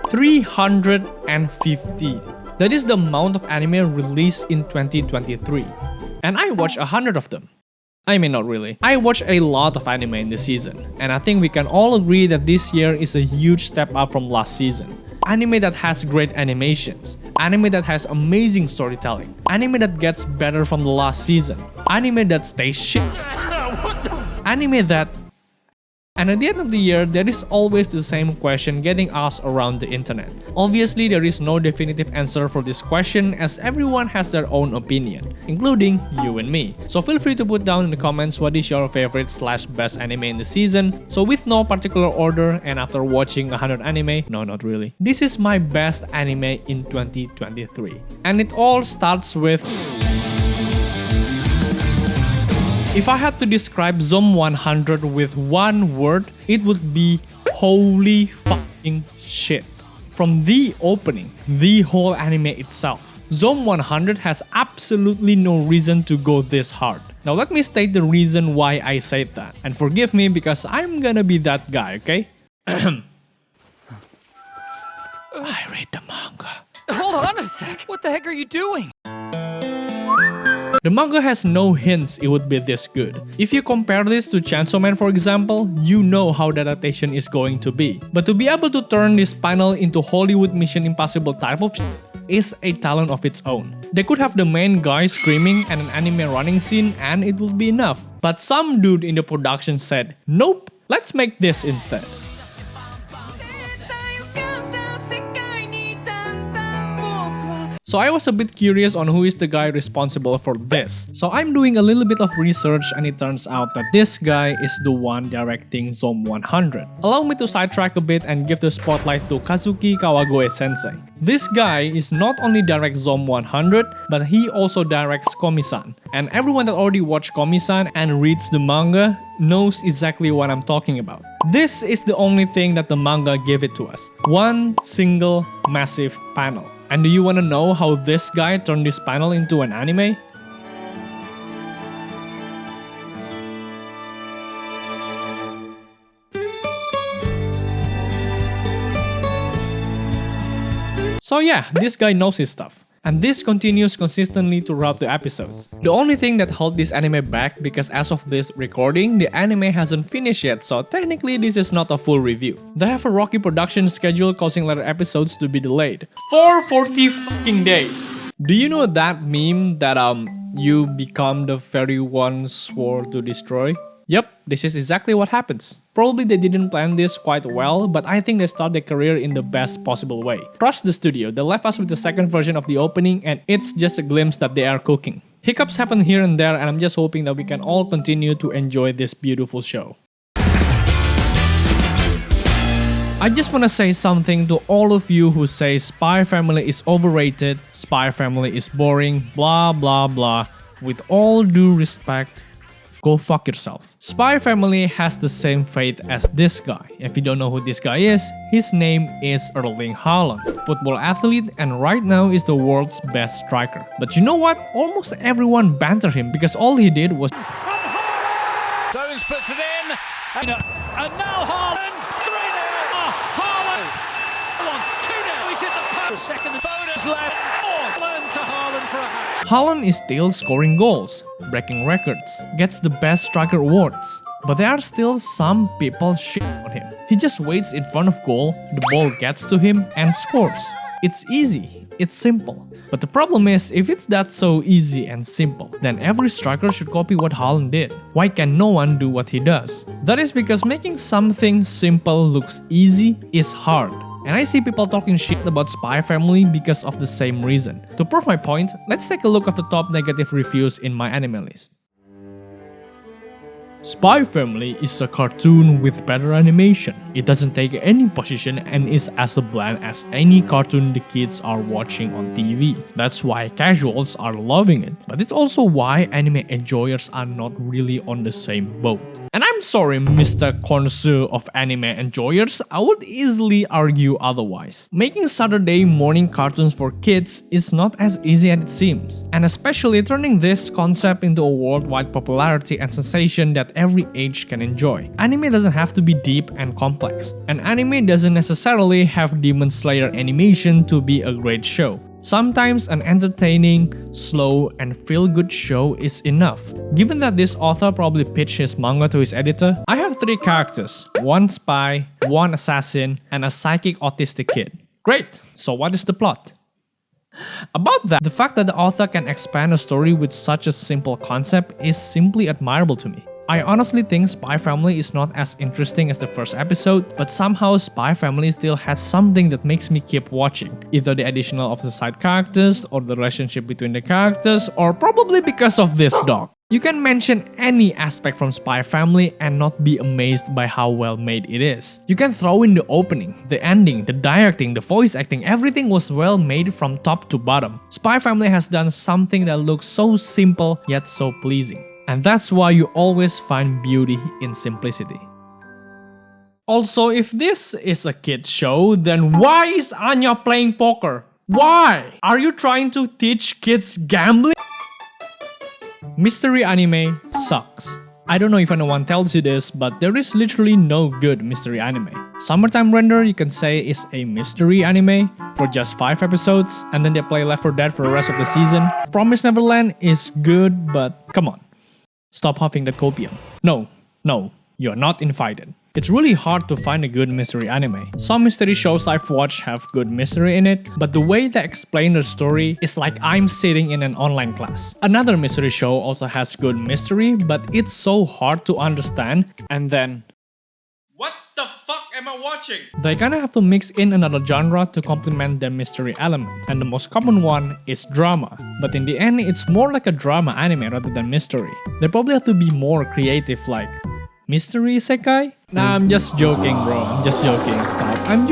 350. That is the amount of anime released in 2023. And I watched 100 of them. I mean, not really. I watched a lot of anime in this season, and I think we can all agree that this year is a huge step up from last season. Anime that has great animations, anime that has amazing storytelling, anime that gets better from the last season, anime that stays shit, anime that... And at the end of the year, there is always the same question getting asked around the internet. Obviously, there is no definitive answer for this question as everyone has their own opinion, including you and me. So feel free to put down in the comments what is your favorite/best anime in the season. So with no particular order and after watching 100 anime, no, not really. This is my best anime in 2023. And it all starts with... If I had to describe Zom 100 with one word, it would be holy fucking shit. From the opening, the whole anime itself, Zom 100 has absolutely no reason to go this hard. Now let me state the reason why I said that, and forgive me because I'm gonna be that guy, okay? I read the manga. Hold on a sec, what the heck are you doing? The manga has no hints it would be this good. If you compare this to Chainsaw Man for example, you know how the adaptation is going to be. But to be able to turn this panel into Hollywood Mission Impossible type of shit is a talent of its own. They could have the main guy screaming and an anime running scene and it would be enough. But some dude in the production said, nope, let's make this instead. So I was a bit curious on who is the guy responsible for this. So I'm doing a little bit of research and it turns out that this guy is the one directing Zom 100. Allow me to sidetrack a bit and give the spotlight to Kazuki Kawagoe sensei. This guy is not only directs Zom 100, but he also directs Komi-san. And everyone that already watched Komi-san and reads the manga knows exactly what I'm talking about. This is the only thing that the manga gave it to us. One single massive panel. And do you wanna know how this guy turned this panel into an anime? So yeah, this guy knows his stuff. And this continues consistently throughout the episodes. The only thing that held this anime back because as of this recording, the anime hasn't finished yet, so technically this is not a full review. They have a rocky production schedule causing later episodes to be delayed. For 40 fucking days! Do you know that meme that you become the very one swore to destroy? Yep, this is exactly what happens. Probably they didn't plan this quite well, but I think they start their career in the best possible way. Trust the studio, they left us with the second version of the opening and it's just a glimpse that they are cooking. Hiccups happen here and there and I'm just hoping that we can all continue to enjoy this beautiful show. I just wanna say something to all of you who say Spy Family is overrated, Spy Family is boring, blah blah blah. With all due respect, go fuck yourself. Spy Family has the same fate as this guy. If you don't know who this guy is, his name is Erling Haaland, football athlete and right now is the world's best striker. But you know what? Almost everyone banter him because all he did was... Jones puts it in, and now Haaland, 3-0! Haaland! 2-0, he's hit the post, second, the bonus left, Haaland to Haaland for a hat. Haaland is still scoring goals, breaking records, gets the best striker awards. But there are still some people shit on him. He just waits in front of goal, the ball gets to him and scores. It's easy, it's simple. But the problem is, if it's that so easy and simple, then every striker should copy what Haaland did. Why can no one do what he does? That is because making something simple looks easy is hard. And I see people talking shit about Spy Family because of the same reason. To prove my point, let's take a look at the top negative reviews in my anime list. Spy Family is a cartoon with better animation. It doesn't take any position and is as bland as any cartoon the kids are watching on TV. That's why casuals are loving it. But it's also why anime enjoyers are not really on the same boat. And I'm sorry, Mr. Connoisseur of anime enjoyers, I would easily argue otherwise. Making Saturday morning cartoons for kids is not as easy as it seems, and especially turning this concept into a worldwide popularity and sensation that every age can enjoy. Anime doesn't have to be deep and complex, and anime doesn't necessarily have Demon Slayer animation to be a great show. Sometimes an entertaining, slow, and feel-good show is enough. Given that this author probably pitched his manga to his editor, I have 3 characters, 1 spy, 1 assassin, and a psychic autistic kid. Great! So what is the plot? About that, the fact that the author can expand a story with such a simple concept is simply admirable to me. I honestly think Spy Family is not as interesting as the first episode, but somehow Spy Family still has something that makes me keep watching. Either the additional of the side characters, or the relationship between the characters, or probably because of this dog. You can mention any aspect from Spy Family and not be amazed by how well made it is. You can throw in the opening, the ending, the directing, the voice acting, everything was well made from top to bottom. Spy Family has done something that looks so simple yet so pleasing. And that's why you always find beauty in simplicity. Also, if this is a kid's show, then why is Anya playing poker? Why? Are you trying to teach kids gambling? Mystery anime sucks. I don't know if anyone tells you this, but there is literally no good mystery anime. Summertime Render you can say is a mystery anime for just 5 episodes, and then they play Left 4 Dead for the rest of the season. Promise Neverland is good, but come on. Stop huffing that copium. No, you're not invited. It's really hard to find a good mystery anime. Some mystery shows I've watched have good mystery in it, but the way they explain the story is like I'm sitting in an online class. Another mystery show also has good mystery, but it's so hard to understand, and then what the fuck am I watching? They kinda have to mix in another genre to complement their mystery element, and the most common one is drama. But in the end, it's more like a drama anime rather than mystery. They probably have to be more creative, like mystery isekai? Nah, I'm just joking, bro. I'm just joking. Stop. I'm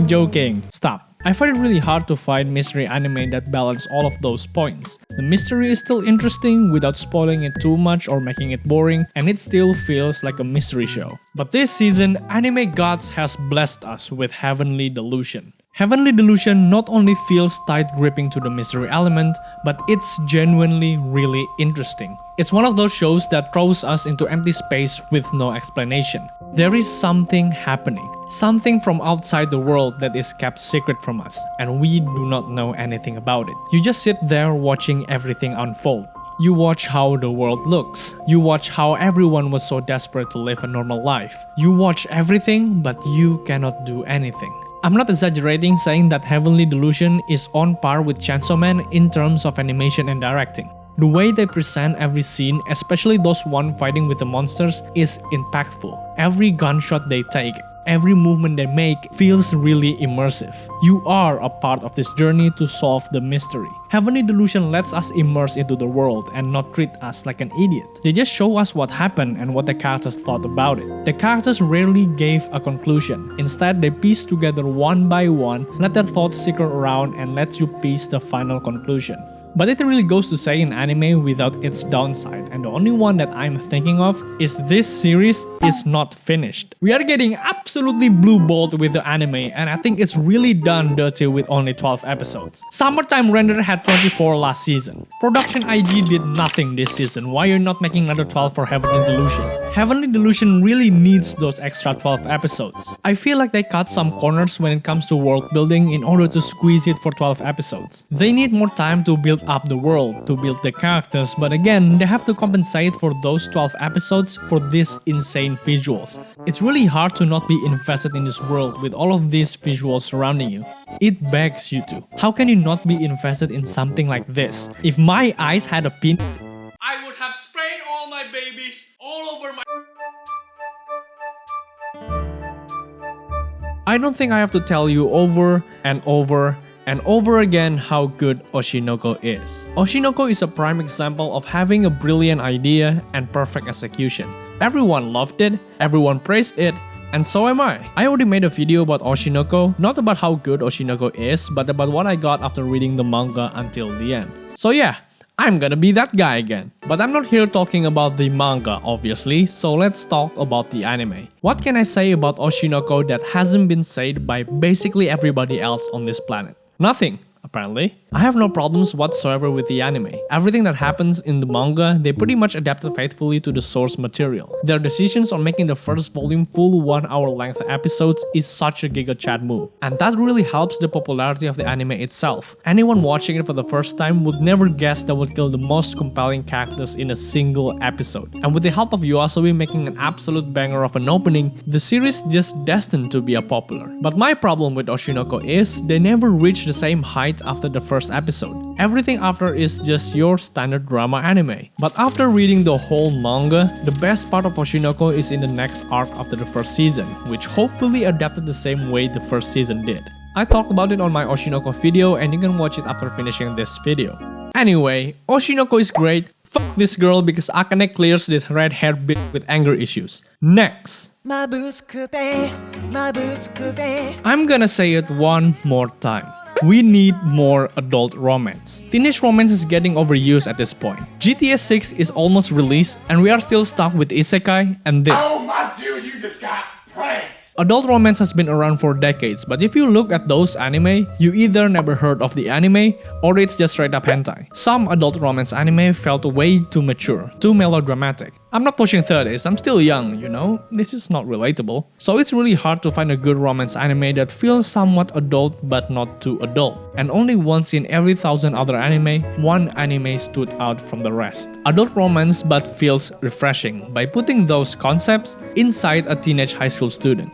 joking. Stop. I find it really hard to find mystery anime that balance all of those points. The mystery is still interesting without spoiling it too much or making it boring, and it still feels like a mystery show. But this season, Anime Gods has blessed us with Heavenly Delusion. Heavenly Delusion not only feels tight-gripping to the mystery element, but it's genuinely really interesting. It's one of those shows that throws us into empty space with no explanation. There is something happening, something from outside the world that is kept secret from us, and we do not know anything about it. You just sit there watching everything unfold. You watch how the world looks. You watch how everyone was so desperate to live a normal life. You watch everything, but you cannot do anything. I'm not exaggerating saying that Heavenly Delusion is on par with Chainsaw Man in terms of animation and directing. The way they present every scene, especially those one fighting with the monsters, is impactful. Every gunshot they take, every movement they make feels really immersive. You are a part of this journey to solve the mystery. Heavenly Delusion lets us immerse into the world and not treat us like an idiot. They just show us what happened and what the characters thought about it. The characters rarely gave a conclusion. Instead, they piece together one by one, let their thoughts circle around and let you piece the final conclusion. But it really goes to say in anime without its downside, and the only one that I'm thinking of is this series is not finished. We are getting absolutely blue-balled with the anime, and I think it's really done dirty with only 12 episodes. Summertime Render had 24 last season. Production IG did nothing this season. Why you're not making another 12 for Heavenly Delusion? Heavenly Delusion really needs those extra 12 episodes. I feel like they cut some corners when it comes to world building in order to squeeze it for 12 episodes. They need more time to build up the world, to build the characters, but again, they have to compensate for those 12 episodes for these insane visuals. It's really hard to not be invested in this world with all of these visuals surrounding you. It begs you to. How can you not be invested in something like this? If my eyes had a pin, I would have sprayed all my babies all over my... I don't think I have to tell you over and over and over again how good Oshinoko is. Oshinoko is a prime example of having a brilliant idea and perfect execution. Everyone loved it, everyone praised it, and so am I. I already made a video about Oshinoko, not about how good Oshinoko is, but about what I got after reading the manga until the end. So yeah, I'm gonna be that guy again. But I'm not here talking about the manga, obviously, so let's talk about the anime. What can I say about Oshinoko that hasn't been said by basically everybody else on this planet? Nothing, apparently. I have no problems whatsoever with the anime. Everything that happens in the manga, they pretty much adapted faithfully to the source material. Their decisions on making the first volume full 1 hour length episodes is such a Giga Chad move. And that really helps the popularity of the anime itself. Anyone watching it for the first time would never guess that would kill the most compelling characters in a single episode. And with the help of Yoasobi making an absolute banger of an opening, the series just destined to be a popular. But my problem with Oshinoko is they never reach the same height after the first episode. Everything after is just your standard drama anime. But after reading the whole manga, the best part of Oshinoko is in the next arc after the first season, which hopefully adapted the same way the first season did. I talked about it on my Oshinoko video and you can watch it after finishing this video. Anyway, Oshinoko is great. Fuck this girl because Akane clears this red hair bitch with anger issues. Next! I'm gonna say it one more time. We need more adult romance. Teenage romance is getting overused at this point. GTA 6 is almost released and we are still stuck with isekai and this. Oh my dude, you just got pranked! Adult romance has been around for decades, but if you look at those anime, you either never heard of the anime or it's just straight up hentai. Some adult romance anime felt way too mature, too melodramatic. I'm not pushing 30s, I'm still young, you know? This is not relatable. So it's really hard to find a good romance anime that feels somewhat adult but not too adult. And only once in every 1,000 other anime, one anime stood out from the rest. Adult romance but feels refreshing by putting those concepts inside a teenage high school student.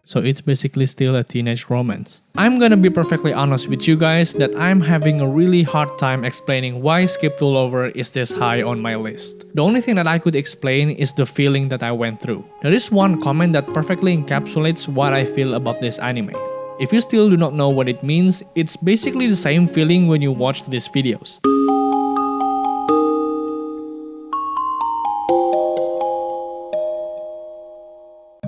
So it's basically still a teenage romance. I'm gonna be perfectly honest with you guys that I'm having a really hard time explaining why Skip to Loafer is this high on my list. The only thing that I could explain is the feeling that I went through. There is one comment that perfectly encapsulates what I feel about this anime. If you still do not know what it means, it's basically the same feeling when you watch these videos.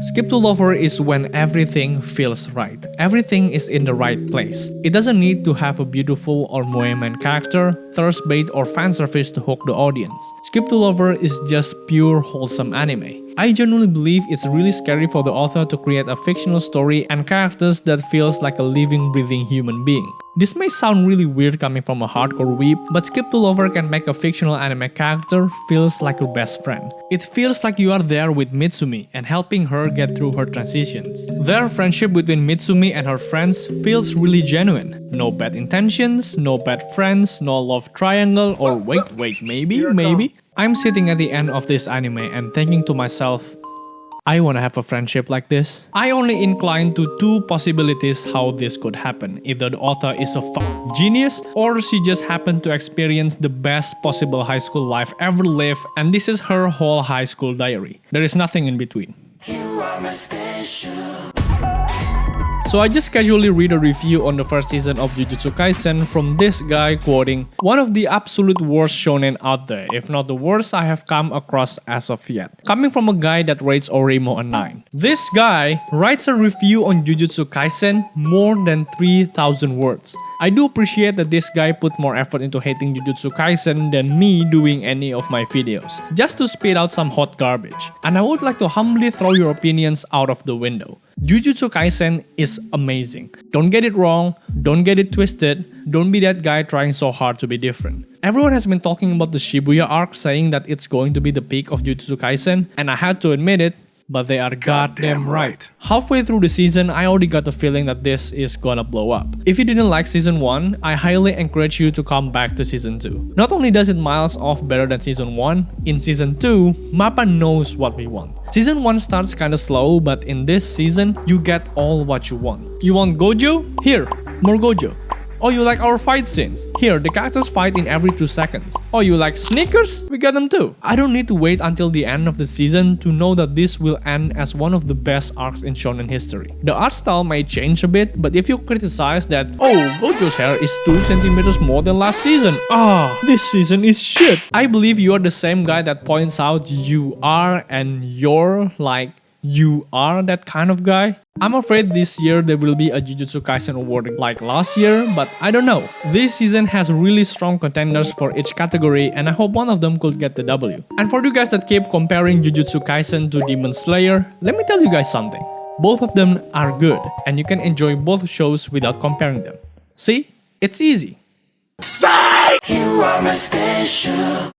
Skip to Loafer is when everything feels right. Everything is in the right place. It doesn't need to have a beautiful or moe main character, thirst bait or fan service to hook the audience. Skip to Loafer is just pure wholesome anime. I genuinely believe it's really scary for the author to create a fictional story and characters that feels like a living, breathing human being. This may sound really weird coming from a hardcore weeb, but Skip to Loafer can make a fictional anime character feels like your best friend. It feels like you are there with Mitsumi and helping her get through her transitions. Their friendship between Mitsumi and her friends feels really genuine. No bad intentions, no bad friends, no love triangle, or wait, maybe? I'm sitting at the end of this anime and thinking to myself, I wanna have a friendship like this. I only incline to two possibilities how this could happen. Either the author is a genius or she just happened to experience the best possible high school life ever lived and this is her whole high school diary. There is nothing in between. You are my special. So I just casually read a review on the first season of Jujutsu Kaisen from this guy quoting, "One of the absolute worst shonen out there, if not the worst I have come across as of yet." Coming from a guy that rates Oremo a 9. This guy writes a review on Jujutsu Kaisen more than 3,000 words. I do appreciate that this guy put more effort into hating Jujutsu Kaisen than me doing any of my videos, just to spit out some hot garbage. And I would like to humbly throw your opinions out of the window. Jujutsu Kaisen is amazing. Don't get it wrong, don't get it twisted, don't be that guy trying so hard to be different. Everyone has been talking about the Shibuya arc, saying that it's going to be the peak of Jujutsu Kaisen, and I had to admit it, but they are goddamn right. Halfway through the season, I already got the feeling that this is gonna blow up. If you didn't like season 1, I highly encourage you to come back to season 2. Not only does it miles off better than season 1, in season 2, MAPPA knows what we want. Season 1 starts kinda slow, but in this season, you get all what you want. You want Gojo? Here, more Gojo. Oh, you like our fight scenes? Here, the characters fight in every 2 seconds. Oh, you like sneakers? We got them too. I don't need to wait until the end of the season to know that this will end as one of the best arcs in shonen history. The art style may change a bit, but if you criticize that, oh, Gojo's hair is 2 centimeters more than last season. This season is shit. I believe you are the same guy that points out you are and you're like You are that kind of guy? I'm afraid this year there will be a Jujutsu Kaisen award like last year, but I don't know. This season has really strong contenders for each category and I hope one of them could get the W. And for you guys that keep comparing Jujutsu Kaisen to Demon Slayer, let me tell you guys something. Both of them are good and you can enjoy both shows without comparing them. See? It's easy. You are my special.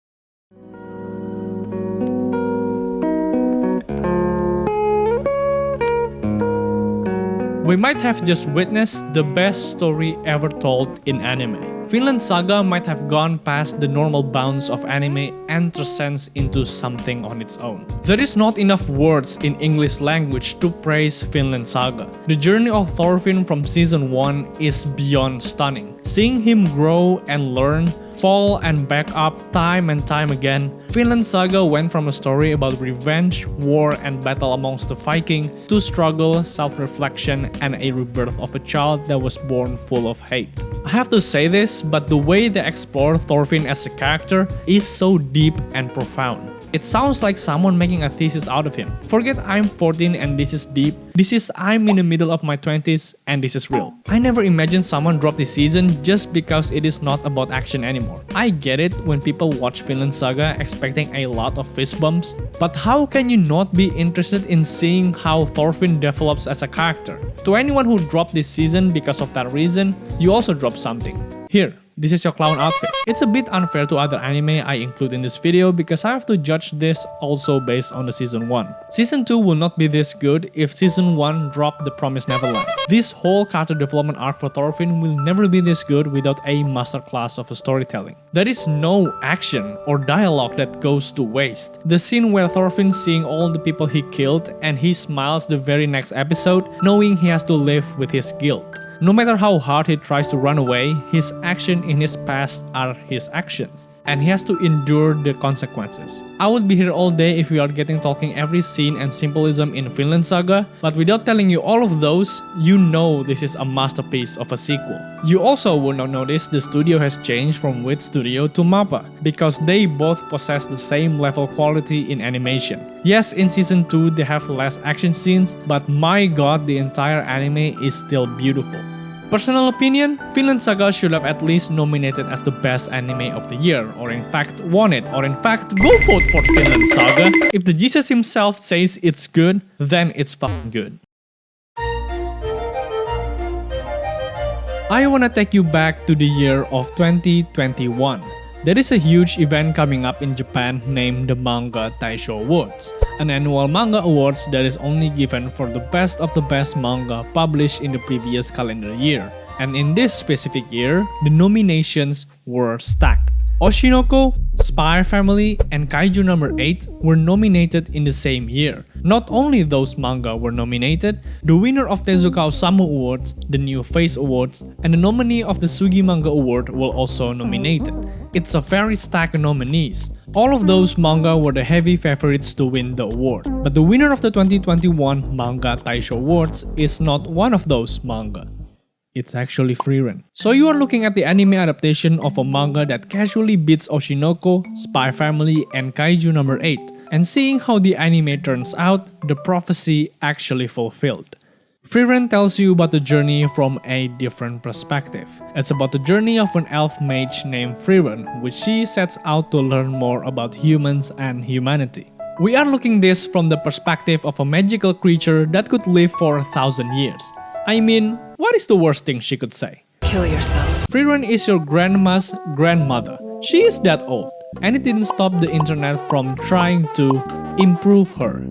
We might have just witnessed the best story ever told in anime. Vinland Saga might have gone past the normal bounds of anime and transcends into something on its own. There is not enough words in English language to praise Vinland Saga. The journey of Thorfinn from season 1 is beyond stunning. Seeing him grow and learn, fall and back up time and time again, Vinland Saga went from a story about revenge, war and battle amongst the Viking to struggle, self-reflection and a rebirth of a child that was born full of hate. I have to say this, but the way they explore Thorfinn as a character is so deep and profound. It sounds like someone making a thesis out of him. Forget I'm 14 and this is deep. This is I'm in the middle of my 20s and this is real. I never imagined someone drop this season just because it is not about action anymore. I get it when people watch Vinland Saga expecting a lot of fist bumps, but how can you not be interested in seeing how Thorfinn develops as a character? To anyone who dropped this season because of that reason, you also dropped something. Here. This is your clown outfit. It's a bit unfair to other anime I include in this video because I have to judge this also based on the season 1. Season 2 will not be this good if season 1 dropped The Promised Neverland. This whole character development arc for Thorfinn will never be this good without a masterclass of storytelling. There is no action or dialogue that goes to waste. The scene where Thorfinn seeing all the people he killed and he smiles the very next episode knowing he has to live with his guilt. No matter how hard he tries to run away, his actions in his past are his actions, and he has to endure the consequences. I would be here all day if we are talking every scene and symbolism in Vinland Saga, but without telling you all of those, you know this is a masterpiece of a sequel. You also would not notice the studio has changed from Wit Studio to MAPPA, because they both possess the same level quality in animation. Yes, in season 2 they have less action scenes, but my god, the entire anime is still beautiful. Personal opinion, Vinland Saga should have at least nominated as the best anime of the year, or in fact won it, or in fact go vote for Vinland Saga. If the Jesus himself says it's good, then it's fucking good. I wanna take you back to the year of 2021. There is a huge event coming up in Japan named the Manga Taisho Awards, an annual manga awards that is only given for the best of the best manga published in the previous calendar year. And in this specific year, the nominations were stacked. Oshinoko, Spy Family, and Kaiju No. 8 were nominated in the same year. Not only those manga were nominated, the winner of Tezuka Osamu Awards, the New Face Awards, and the nominee of the Sugi Manga Award were also nominated. It's a very stacked nominees. All of those manga were the heavy favorites to win the award. But the winner of the 2021 Manga Taisho Awards is not one of those manga. It's actually Frieren. So you are looking at the anime adaptation of a manga that casually beats Oshinoko, Spy Family, and Kaiju No. 8, and seeing how the anime turns out, the prophecy actually fulfilled. Frieren tells you about the journey from a different perspective. It's about the journey of an elf mage named Frieren, which she sets out to learn more about humans and humanity. We are looking this from the perspective of a magical creature that could live for 1,000 years. I mean, what is the worst thing she could say? Kill yourself. Frieren is your grandma's grandmother. She is that old, and it didn't stop the internet from trying to improve her.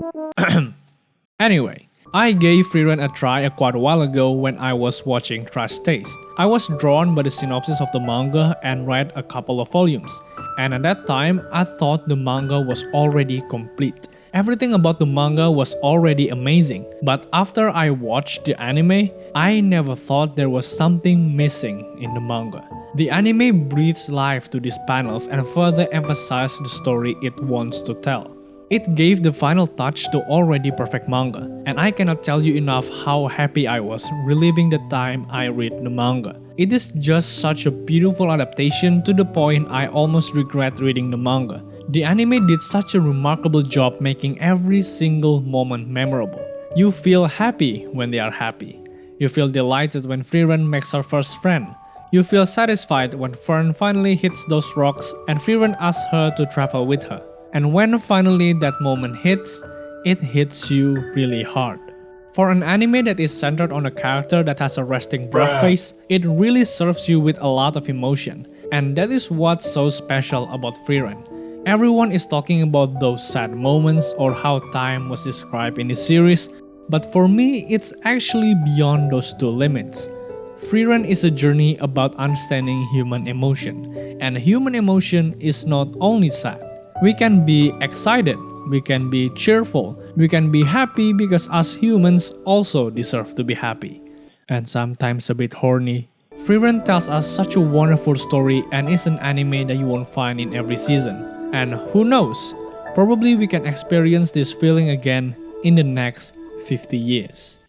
Anyway, I gave Frieren a try quite a while ago when I was watching Trash Taste. I was drawn by the synopsis of the manga and read a couple of volumes, and at that time I thought the manga was already complete. Everything about the manga was already amazing, but after I watched the anime, I never thought there was something missing in the manga. The anime breathes life to these panels and further emphasized the story it wants to tell. It gave the final touch to already perfect manga, and I cannot tell you enough how happy I was reliving the time I read the manga. It is just such a beautiful adaptation to the point I almost regret reading the manga. The anime did such a remarkable job making every single moment memorable. You feel happy when they are happy. You feel delighted when Frieren makes her first friend. You feel satisfied when Fern finally hits those rocks and Frieren asks her to travel with her. And when finally that moment hits, it hits you really hard. For an anime that is centered on a character that has a resting breath face, it really serves you with a lot of emotion. And that is what's so special about Frieren. Everyone is talking about those sad moments or how time was described in this series, but for me, it's actually beyond those two limits. Frieren is a journey about understanding human emotion, and human emotion is not only sad. We can be excited, we can be cheerful, we can be happy because us humans also deserve to be happy. And sometimes a bit horny. Frieren tells us such a wonderful story and is an anime that you won't find in every season. And who knows, probably we can experience this feeling again in the next 50 years.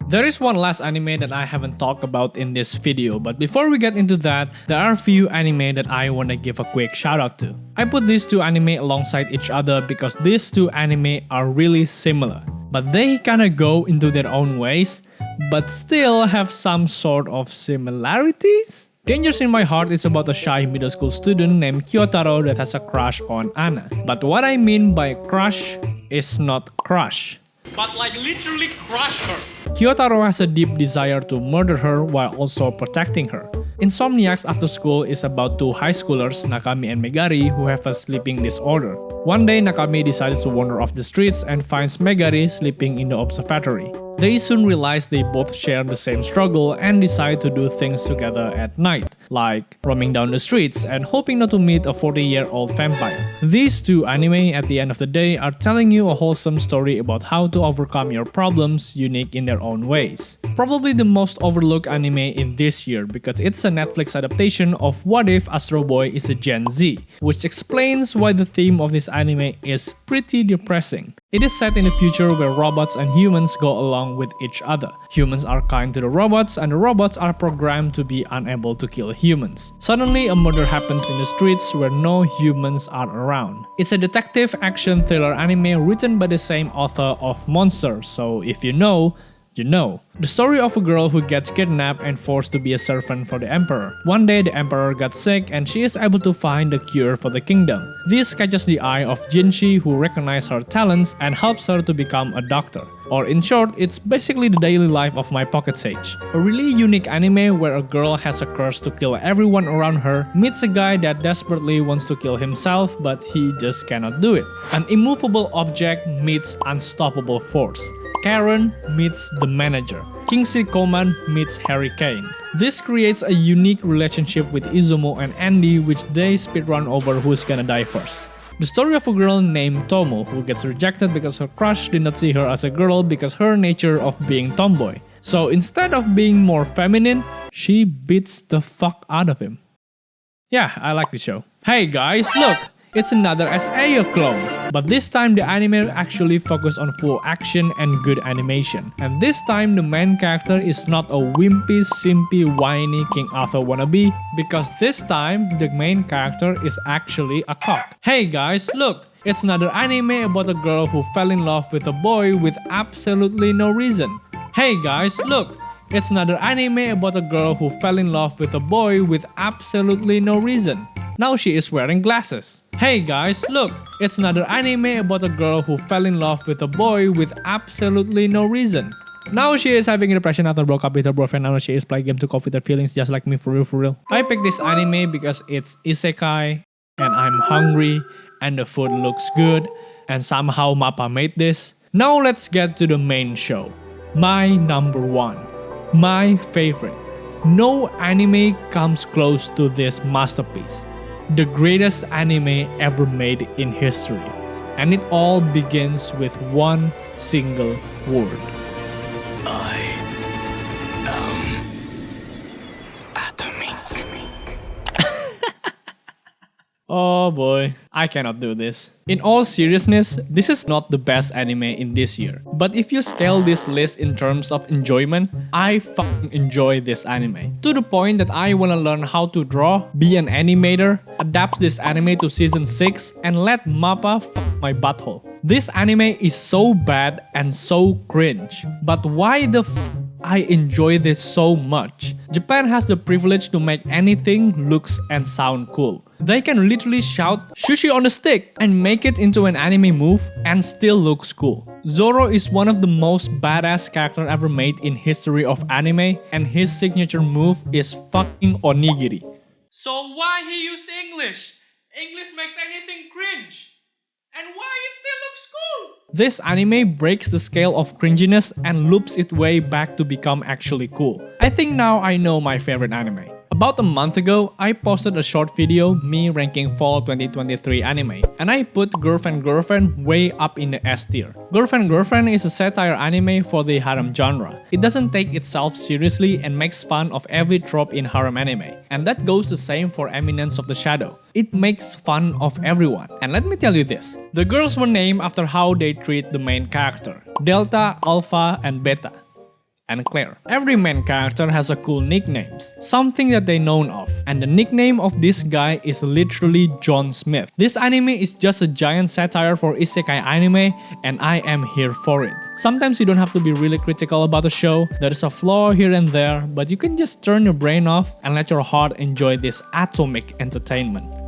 There is one last anime that I haven't talked about in this video, but before we get into that, there are a few anime that I wanna give a quick shout out to. I put these two anime alongside each other because these two anime are really similar, but they kinda go into their own ways, but still have some sort of similarities? Dangers in My Heart is about a shy middle school student named Kyotaro that has a crush on Anna. But what I mean by crush is not crush, but like literally crush her. Kyotaro has a deep desire to murder her while also protecting her. Insomniacs After School is about two high schoolers, Nakami and Megari, who have a sleeping disorder. One day, Nakami decides to wander off the streets and finds Megari sleeping in the observatory. They soon realize they both share the same struggle and decide to do things together at night, like roaming down the streets and hoping not to meet a 40-year-old vampire. These two anime at the end of the day are telling you a wholesome story about how to overcome your problems unique in their own ways. Probably the most overlooked anime in this year because it's a Netflix adaptation of What If Astro Boy is a Gen Z, which explains why the theme of this anime is pretty depressing. It is set in a future where robots and humans go along with each other. Humans are kind to the robots and the robots are programmed to be unable to kill humans. Suddenly, a murder happens in the streets where no humans are around. It's a detective action thriller anime written by the same author of Monster, so if you know, you know. The story of a girl who gets kidnapped and forced to be a servant for the emperor. One day the emperor got sick and she is able to find the cure for the kingdom. This catches the eye of Jinshi, who recognizes her talents and helps her to become a doctor. Or in short, it's basically the daily life of My Pocket Sage. A really unique anime where a girl has a curse to kill everyone around her, meets a guy that desperately wants to kill himself but he just cannot do it. An immovable object meets unstoppable force. Karen meets the manager. Kingsley Coleman meets Harry Kane. This creates a unique relationship with Izumo and Andy, which they speedrun over who's gonna die first. The story of a girl named Tomo who gets rejected because her crush did not see her as a girl because her nature of being tomboy. So instead of being more feminine, she beats the fuck out of him. Yeah, I like the show. Hey guys, look! It's another SAO clone, but this time the anime actually focused on full action and good animation. And this time the main character is not a wimpy, simpy, whiny King Arthur wannabe, because this time the main character is actually a cock. Hey guys, look! It's another anime about a girl who fell in love with a boy with absolutely no reason. Hey guys, look! It's another anime about a girl who fell in love with a boy with absolutely no reason. Now she is wearing glasses. Hey guys, look! It's another anime about a girl who fell in love with a boy with absolutely no reason. Now she is having a depression after broke up with her boyfriend. Now she is playing game to cope with her feelings, just like me, for real. I picked this anime because it's isekai, and I'm hungry, and the food looks good, and somehow Mappa made this. Now let's get to the main show. My number one. My favorite. No anime comes close to this masterpiece. The greatest anime ever made in history. And it all begins with one single word. I am atomic. Oh boy, I cannot do this. In all seriousness, this is not the best anime in this year. But if you scale this list in terms of enjoyment, I fucking enjoy this anime. To the point that I wanna learn how to draw, be an animator, adapt this anime to season 6, and let Mappa fuck my butthole. This anime is so bad and so cringe. But why the I enjoy this so much. Japan has the privilege to make anything looks and sound cool. They can literally shout sushi on the stick and make it into an anime move and still looks cool. Zoro is one of the most badass character ever made in history of anime, and his signature move is fucking onigiri. So why he use English? English makes anything cringe. And why it still looks cool? This anime breaks the scale of cringiness and loops its way back to become actually cool. I think now I know my favorite anime. About a month ago, I posted a short video me ranking fall 2023 anime, and I put Girlfriend way up in the S tier. Girlfriend is a satire anime for the harem genre. It doesn't take itself seriously and makes fun of every trope in harem anime. And that goes the same for Eminence of the Shadow. It makes fun of everyone. And let me tell you this, the girls were named after how they treat the main character. Delta, Alpha, and Beta. And Claire. Every main character has a cool nicknames, something that they known of, and the nickname of this guy is literally John Smith. This anime is just a giant satire for isekai anime, and I am here for it. Sometimes you don't have to be really critical about a show, there is a flaw here and there, but you can just turn your brain off and let your heart enjoy this atomic entertainment.